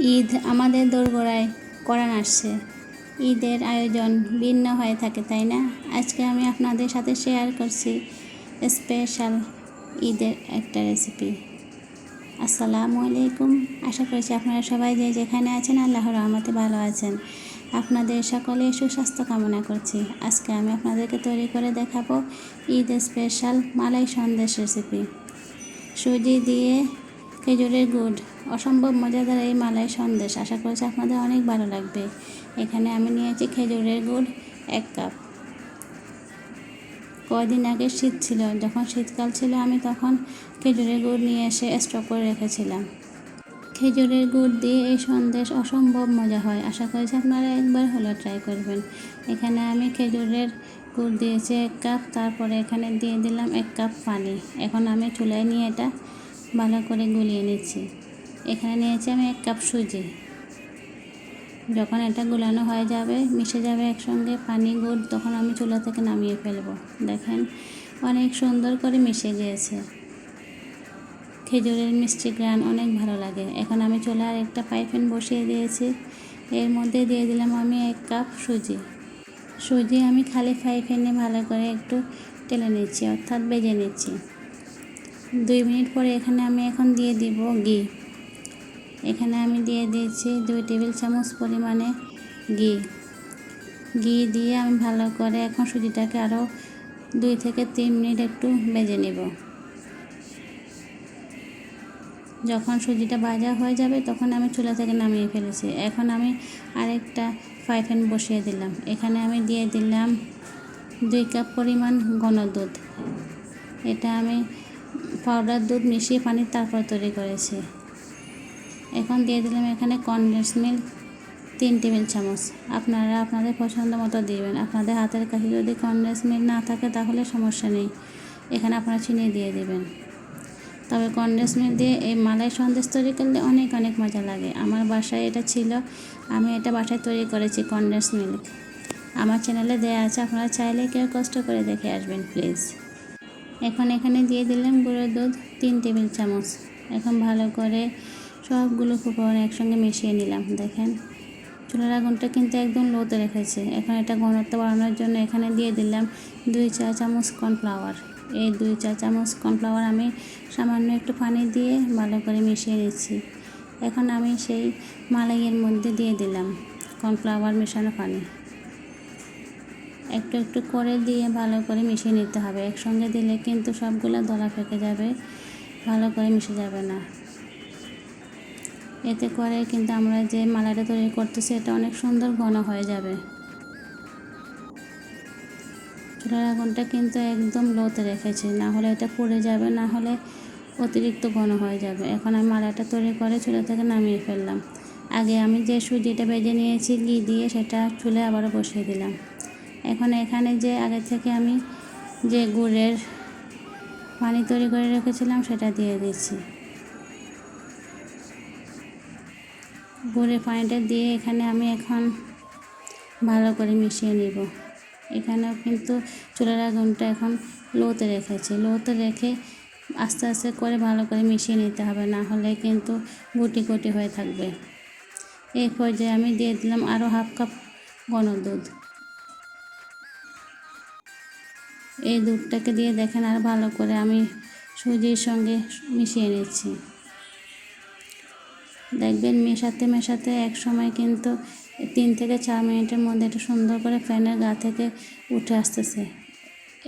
ঈদ আমাদের দোরগোড়ায় কোরআন আসছে। ঈদের আয়োজন ভিন্ন হয়ে থাকে, তাই না? আজকে আমি আপনাদের সাথে শেয়ার করছি স্পেশাল ঈদের একটা রেসিপি। আসসালামু আলাইকুম। আশা করছি আপনারা সবাই যে যেখানে আছেন আল্লাহর রহমতে ভালো আছেন। আপনাদের সকলে সুস্বাস্থ্য কামনা করছি। আজকে আমি আপনাদেরকে তৈরি করে দেখাবো ঈদ স্পেশাল মালাই সন্দেশ রেসিপি। সুজি দিয়ে খেজুরের গুড়, অসম্ভব মজাদার এই মালাই সন্দেশ। আশা করছি আপনাদের অনেক ভালো লাগবে। এখানে আমি নিয়েছি খেজুরের গুড় 1 কাপ। কয়দিন আগে শীত ছিল, যখন শীতকাল ছিল আমি তখন খেজুরের গুড় নিয়ে এসে স্টক করে রেখেছিলাম। খেজুরের গুড় দিয়ে এই সন্দেশ অসম্ভব মজা হয়। আশা করছি আপনারা একবার হলেও ট্রাই করবেন। এখানে আমি খেজুরের গুড় দিয়েছি 1 কাপ, তারপরে এখানে দিয়ে দিলাম 1 কাপ পানি। এখন আমি চুলায় নিয়ে এটা ভালো করে গুলিয়ে নিচ্ছি। এখানে নিয়েছি আমি 1 কাপ সুজি। যখন এটা গুলানো হয়ে যাবে, মিশে যাবে একসঙ্গে পানি গুড়, তখন আমি চুলা থেকে নামিয়ে ফেলবো। দেখেন অনেক সুন্দর করে মিশে গিয়েছে। খেজুরের মিষ্টি গ্রান অনেক ভালো লাগে। এখন আমি চুলার একটা ফ্রাই প্যান বসিয়ে দিয়েছি। এর মধ্যে দিয়ে দিলাম আমি 1 কাপ সুজি। সুজি আমি খালি ফ্রাই প্যানে ভালো করে একটু টেলে নিচ্ছি, অর্থাৎ ভেজে নিচ্ছি। 2 মিনিট পরে এখানে আমি এখন দিয়ে দিব ঘি। এখানে আমি দিয়ে দিয়েছি 2 টেবিল চামচ পরিমাণে ঘি। ঘি দিয়ে আমি ভালো করে এখন সুজিটাকে আরও 2 থেকে 3 মিনিট একটু ভেজে নেব। যখন সুজিটা ভাজা হয়ে যাবে তখন আমি চুলা থেকে নামিয়ে ফেলেছি। এখন আমি আরেকটা ফ্রাই প্যান বসিয়ে দিলাম। এখানে আমি দিয়ে দিলাম 2 কাপ পরিমাণ ঘন দুধ। এটা আমি পাউডার দুধ মিশিয়ে পানি তারপর তৈরি করেছি। এখন দিয়ে দিলাম এখানে কনডেন্স মিল্ক 3 টেবিল চামচ। আপনারা আপনাদের পছন্দ মতো দিবেন। আপনাদের হাতের কাছে যদি কনডেন্স মিল্ক না থাকে তাহলে সমস্যা নেই, এখানে আপনারা চিনি দিয়ে দেবেন। তবে কনডেন্স মিল্ক দিয়ে এই মালাই সন্দেশ তৈরি করলে অনেক অনেক মজা লাগে। আমার বাসায় এটা ছিল, আমি এটা বাসায় তৈরি করেছি কনডেন্স মিল্ক। আমার চ্যানেলে দেওয়া আছে, আপনারা চাইলে কেউ কষ্ট করে দেখে আসবেন প্লিজ। এখন এখানে দিয়ে দিলাম গুঁড়ো দুধ 3 টেবিল চামচ। এখন ভালো করে সবগুলো উপকরণ একসঙ্গে মিশিয়ে নিলাম। দেখেন চুলার আগুনটা কিন্তু একদম লোতে রেখেছে। এখন এটা ঘনত্ব বাড়ানোর জন্য এখানে দিয়ে দিলাম 2 চা চামচ কর্নফ্লাওয়ার। এই 2 চা চামচ কর্নফ্লাওয়ার আমি সামান্য একটু পানি দিয়ে ভালো করে মিশিয়ে নিচ্ছি। এখন আমি সেই মালাইয়ের মধ্যে দিয়ে দিলাম কর্নফ্লাওয়ার মেশানো পানি। একটু একটু করে দিয়ে ভালো করে মিশিয়ে নিতে হবে। একসঙ্গে দিলে কিন্তু সবগুলো দলা পেকে যাবে, ভালো করে মিশে যাবে না। এতে করে কিন্তু আমরা যে মালাইটা তৈরি করতেছি এটা অনেক সুন্দর ঘন হয়ে যাবে। চুলার আগুনটা কিন্তু একদম লোতে রেখেছি, না হলে এটা পুড়ে যাবে, না হলে অতিরিক্ত ঘন হয়ে যাবে। এখন আমি মালাইটা তৈরি করে চুলা থেকে নামিয়ে ফেললাম। আগে আমি যে সুজিটা ভেজে নিয়েছি ঘি দিয়ে, সেটা চুলায় আবারও বসিয়ে দিলাম। এখন এখানে যে আগে থেকে আমি যে গুড়ের পানি তৈরি করে রেখেছিলাম সেটা দিয়ে দিচ্ছি। গুড়ের পানিটা দিয়ে এখানে আমি এখন ভালো করে মিশিয়ে নিব। এখানেও কিন্তু চুলার আগুনটা এখন লোতে রেখেছি। লোতে রেখে আস্তে আস্তে করে ভালো করে মিশিয়ে নিতে হবে, না হলে কিন্তু গুটি গুটি হয়ে থাকবে। এই পর্যায়ে আমি দিয়ে দিলাম আরও হাফ কাপ ঘন দুধ। এই দুধটাকে দিয়ে দেখেন আর ভালো করে আমি সুজির সঙ্গে মিশিয়ে নিচ্ছি। দেখবেন মেশাতে মেশাতে এক সময় কিন্তু 3 থেকে 4 মিনিটের মধ্যে এটা সুন্দর করে ফ্যানের গা থেকে উঠে আসতেছে।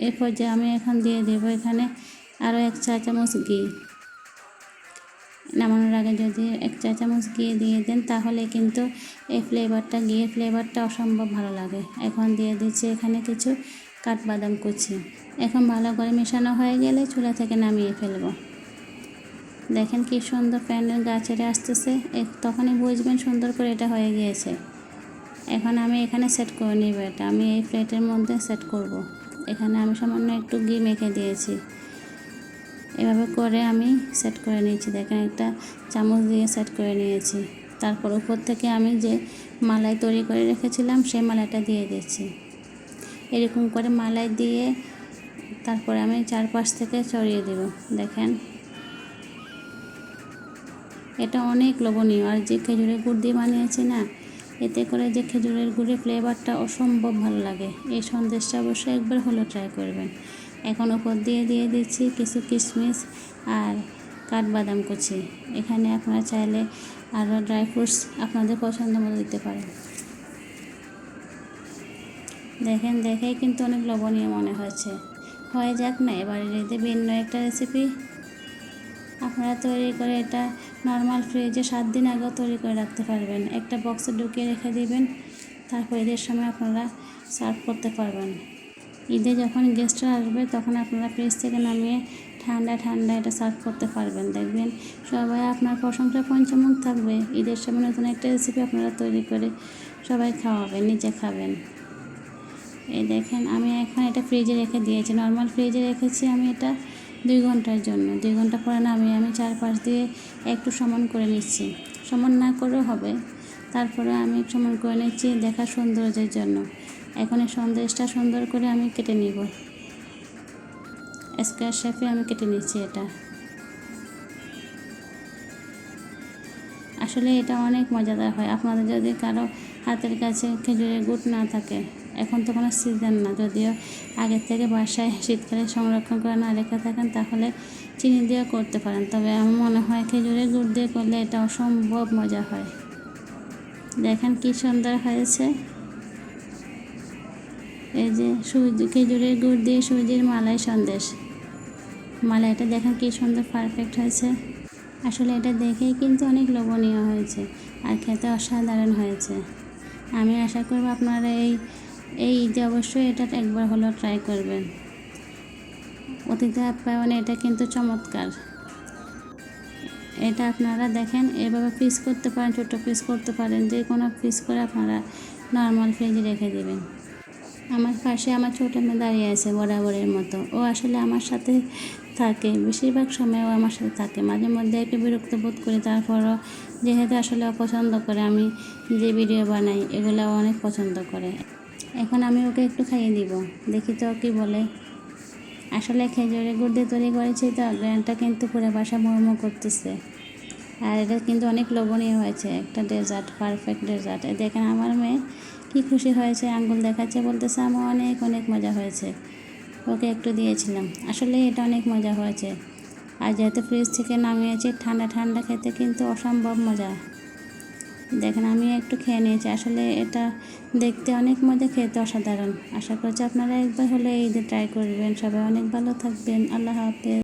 এই পর্যায়ে আমি এখন দিয়ে দেব এখানে আরও 1 চা চামচ ঘি। নামানোর আগে যদি 1 চা চামচ ঘি দিয়ে দেন তাহলে কিন্তু এই ফ্লেভারটা, ঘিয়ের ফ্লেভারটা অসম্ভব ভালো লাগে। এখন দিয়ে দিচ্ছি এখানে কিছু কাঠবাদাম কুচি। এখন ভালো করে মেশানো হয়ে গেলে চুলা থেকে নামিয়ে ফেলব। দেখেন কি সুন্দর ফ্যানের গা ছেড়ে আসতেছে, তখনই বুঝবেন সুন্দর করে এটা হয়ে গিয়েছে। এখন আমি এখানে সেট করে নিব। এটা আমি এই প্লেটের মধ্যে সেট করব। এখানে আমি সামান্য একটু ঘি মেখে দিয়েছি। এভাবে করে আমি সেট করে নিয়েছি। দেখেন একটা চামচ দিয়ে সেট করে নিয়েছি। তারপর উপর থেকে আমি যে মালাই তৈরি করে রেখেছিলাম সেই মালাইটা দিয়ে দিচ্ছি। এরকম করে মালাই দিয়ে তারপরে আমি চারপাশ থেকে ছড়িয়ে দেব। দেখেন এটা অনেক লোভনীয়। আর যে খেজুরের গুড় দিয়ে বানিয়েছি না, এতে করে যে খেজুরের গুড়ের ফ্লেভারটা অসম্ভব ভালো লাগে। এই সন্দেশটা অবশ্যই একবার হলেও ট্রাই করবেন। এখন উপর দিয়ে দিচ্ছি কিছু কিশমিশ আর কাঠবাদাম কুচি। এখানে আপনারা চাইলে আরও ড্রাই ফ্রুটস আপনাদের পছন্দ মতো দিতে পারেন। দেখেন, দেখেই কিন্তু অনেক লোভনীয় মনে হয়েছে। হয়ে যাক না, এবারে রেঁধে ভিন্ন একটা রেসিপি আপনারা তৈরি করে এটা নর্মাল ফ্রিজে 7 দিন আগেও তৈরি করে রাখতে পারবেন। একটা বক্সে ঢুকিয়ে রেখে দিবেন, তারপর ঈদের সময় আপনারা সার্ভ করতে পারবেন। ঈদে যখন গেস্টরা আসবে তখন আপনারা ফ্রিজ থেকে নামিয়ে ঠান্ডা ঠান্ডা এটা সার্ভ করতে পারবেন। দেখবেন সবাই আপনার প্রশংসা পঞ্চমুখ থাকবে। ঈদের সময় নতুন একটা রেসিপি আপনারা তৈরি করে সবাই খাওয়াবেন, নিজে খাবেন। এই দেখেন, আমি এখন এটা ফ্রিজে রেখে দিয়েছি। নর্মাল ফ্রিজে রেখেছি আমি এটা 2 ঘন্টার জন্য। 2 ঘন্টা পরে নামিয়ে আমি চারপাশ দিয়ে একটু সমান করে নিচ্ছি। সমান না করেও হবে, তারপরে আমি সমান করে নিচ্ছি দেখার সৌন্দর্যের জন্য। এখন এই সন্দেশটা সুন্দর করে আমি কেটে নিব। স্কোয়ার শেপে আমি কেটে নিচ্ছি এটা। আসলে এটা অনেক মজাদার হয়। আপনাদের যদি কারো হাতের কাছে খেজুরের গুড় না থাকে, এখন তো কোনো সিজন না, যদিও আগের থেকে বাসায় শীতকালে সংরক্ষণ করে না রেখে থাকেন, তাহলে চিনি দিয়েও করতে পারেন। তবে আমার মনে হয় খেজুরের গুড় দিয়ে করলে এটা অসম্ভব মজা হয়। দেখেন কি সুন্দর হয়েছে। এই যে খেজুরের গুড় দিয়ে সুজির মালাই সন্দেশ। মালাইটা দেখেন কি সুন্দর পারফেক্ট হয়েছে। আসলে এটা দেখেই কিন্তু অনেক লোভনীয় হয়েছে আর খেতে অসাধারণ হয়েছে। আমি আশা করব আপনারা এই ঈদে অবশ্যই এটা একবার হলেও ট্রাই করবেন। অতিথি আপ্যায়নে এটা কিন্তু চমৎকার। এটা আপনারা দেখেন এভাবে পিস করতে পারেন, ছোটো পিস করতে পারেন, যে কোনো পিস করে আপনারা নর্মাল ফ্রিজে রেখে দেবেন। আমার পাশে আমার ছোটো মেয়ে দাঁড়িয়ে আছে বরাবরের মতো। ও আসলে আমার সাথে থাকে, বেশিরভাগ সময় ও আমার সাথে থাকে। মাঝে মধ্যে একটু বিরক্ত বোধ করি, তারপরও যেহেতু আসলে অপছন্দ করে আমি যে ভিডিও বানাই, এগুলো অনেক পছন্দ করে। এখন আমি ওকে একটু খাইয়ে দিব, দেখি তো কী বলে। আসলে খেজুরের গুড় দিয়ে তৈরি করেছি তো গ্র্যান্ডটা কিন্তু পুরো বাসা মোমো করতেছে। আর এটা কিন্তু অনেক লোভনীয় হয়েছে, একটা ডেজার্ট, পারফেক্ট ডেজার্ট। দেখেন আমার মেয়ে কি খুশি হয়েছে, আঙ্গুল দেখাচ্ছে, বলতেছে আমার অনেক অনেক মজা হয়েছে। ওকে একটু দিয়েছিলাম। আসলে এটা অনেক মজা হয়েছে। আর যেহেতু ফ্রিজ থেকে নামিয়েছি, ঠান্ডা ঠান্ডা খেতে কিন্তু অসম্ভব মজা। দেখেন আমি একটু খেয়ে নিয়েছি। আসলে এটা দেখতে অনেক মজা, খেতে অসাধারণ। আশা করছি আপনারা একবার হলে ঈদে ট্রাই করবেন। সবাই অনেক ভালো থাকবেন। আল্লাহ হাফেজ।